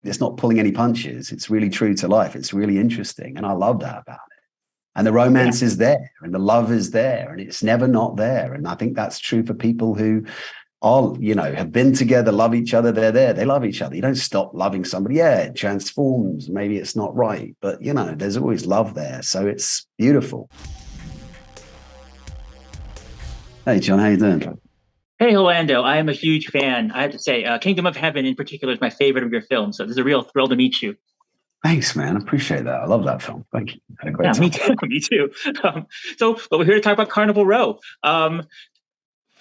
it's not pulling any punches. It's really true to life. It's really interesting. And I love that about it. And the romance is there and the love is there and it's never not there. And I think that's true for people who are, have been together, love each other. They're there. They love each other. You don't stop loving somebody. Yeah, it transforms. Maybe it's not right, but there's always love there. So it's beautiful. Hey, John, how you doing? Hey, Orlando, I am a huge fan. I have to say, Kingdom of Heaven in particular is my favorite of your films. So this is a real thrill to meet you. Thanks, man. I appreciate that. I love that film. Thank you. Had a great Yeah, time. me too. Me too. But we're here to talk about Carnival Row.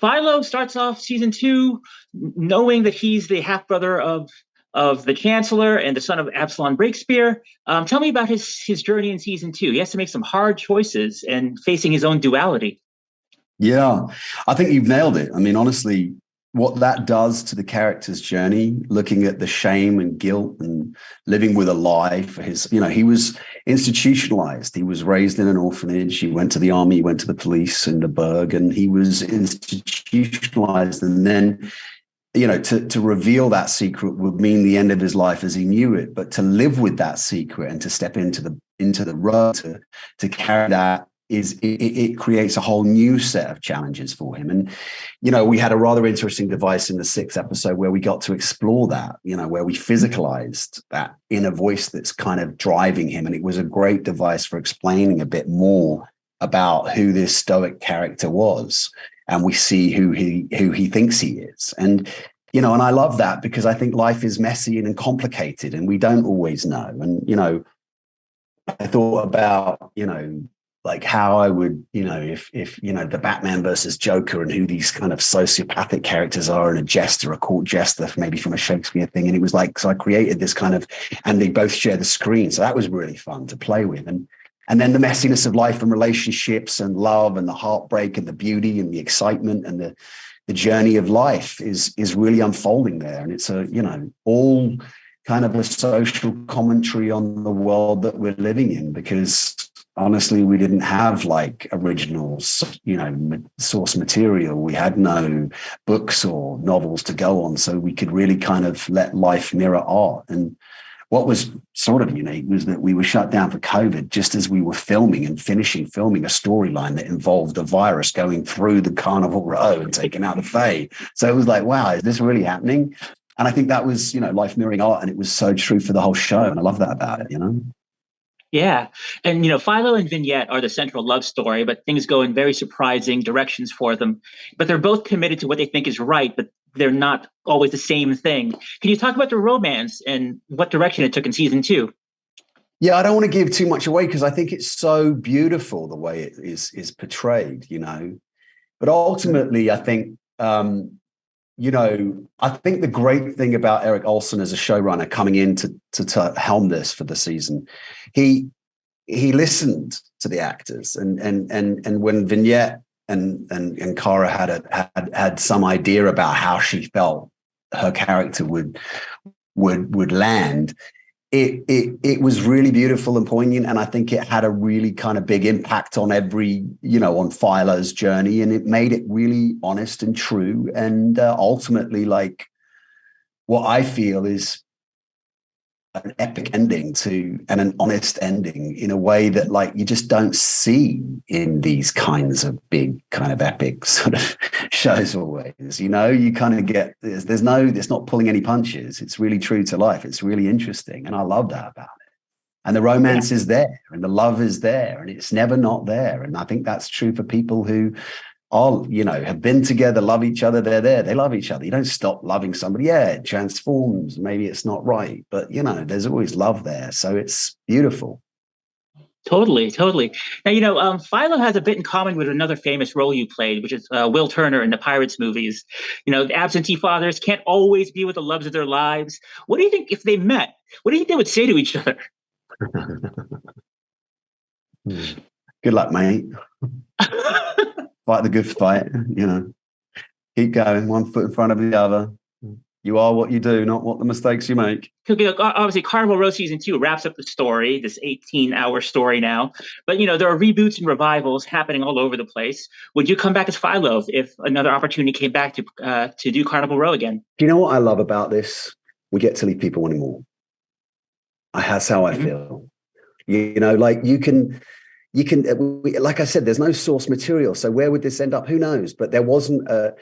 Philo starts off season two knowing that he's the half brother of the Chancellor and the son of Absalom Breakspear. Tell me about his journey in season two. He has to make some hard choices and facing his own duality. Yeah, I think you've nailed it. I mean, honestly, what that does to the character's journey, looking at the shame and guilt and living with a lie for his, he was institutionalized. He was raised in an orphanage. He went to the army, he went to the police in the Berg, and he was institutionalized. And then, to reveal that secret would mean the end of his life as he knew it. But to live with that secret and to step into the road, to carry that, it creates a whole new set of challenges for him. And, we had a rather interesting device in the 6th episode where we got to explore that, where we physicalized that inner voice that's kind of driving him. And it was a great device for explaining a bit more about who this stoic character was. And we see who he thinks he is. And, and I love that because I think life is messy and complicated and we don't always know. And, I thought about, like how I would, if the Batman versus Joker and who these kind of sociopathic characters are and a jester, a court jester, maybe from a Shakespeare thing. And it was like, so I created this kind of, and they both share the screen. So that was really fun to play with. And then the messiness of life and relationships and love and the heartbreak and the beauty and the excitement and the journey of life is really unfolding there. And it's all kind of a social commentary on the world that we're living in, because honestly, we didn't have like original, source material. We had no books or novels to go on. So we could really kind of let life mirror art. And what was sort of unique was that we were shut down for COVID just as we were filming and finishing filming a storyline that involved a virus going through the Carnival Row and taking out the Fae. So it was like, wow, is this really happening? And I think that was, life mirroring art. And it was so true for the whole show. And I love that about it, Yeah. And, Philo and Vignette are the central love story, but things go in very surprising directions for them. But they're both committed to what they think is right, but they're not always the same thing. Can you talk about the romance and what direction it took in season two? Yeah, I don't want to give too much away because I think it's so beautiful the way it is portrayed, But ultimately, I think, I think the great thing about Eric Olson as a showrunner coming in to helm this for the season, he listened to the actors, and when Vignette and Cara had some idea about how she felt her character would land. It was really beautiful and poignant, and I think it had a really kind of big impact on on Philo's journey, and it made it really honest and true, and ultimately, like, what I feel is an epic ending and an honest ending in a way that, like, you just don't see in these kinds of big kind of epic sort of shows always. You kind of get it's not pulling any punches. It's really true to life. It's really interesting, and I love that about it. And the romance is there and the love is there and it's never not there. And I think that's true for people who are, have been together, love each other. They're there. They love each other. You don't stop loving somebody. Yeah, it transforms. Maybe it's not right, but there's always love there. So it's beautiful. Totally, totally. Now, Philo has a bit in common with another famous role you played, which is Will Turner in the Pirates movies. The absentee fathers can't always be with the loves of their lives. What do you think if they met? What do you think they would say to each other? Good luck, mate. Fight the good fight, keep going, one foot in front of the other. You are what you do, not what the mistakes you make. Obviously, Carnival Row season 2 wraps up the story, this 18-hour story now. But, there are reboots and revivals happening all over the place. Would you come back as Philo if another opportunity came back to do Carnival Row again? Do you know what I love about this? We get to leave people wanting more. That's how I feel. Like like I said, there's no source material. So where would this end up? Who knows? But there wasn't a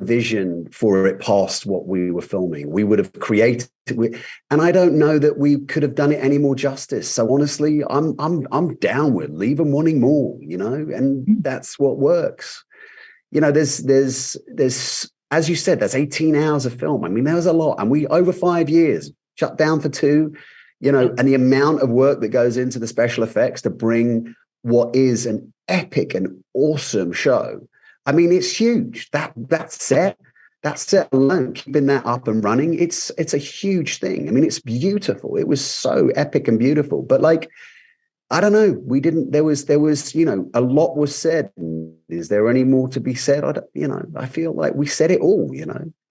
vision for it past what we were filming. We would have created, and I don't know that we could have done it any more justice. So honestly, I'm down with leave them wanting more, and that's what works. There's as you said, that's 18 hours of film. I mean, there was a lot, and we over 5 years shut down for 2. And the amount of work that goes into the special effects to bring what is an epic and awesome show. I mean, it's huge. That set alone, keeping that up and running, it's a huge thing. I mean, it's beautiful. It was so epic and beautiful. But like, I don't know. There was, a lot was said. Is there any more to be said? I feel like we said it all,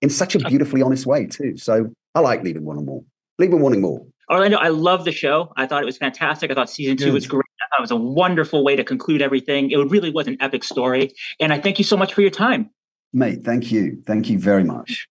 in such a beautifully honest way too. So I like leaving wanting more. Orlando, I love the show. I thought it was fantastic. I thought season 2 was great. I thought it was a wonderful way to conclude everything. It really was an epic story. And I thank you so much for your time. Mate, thank you. Thank you very much.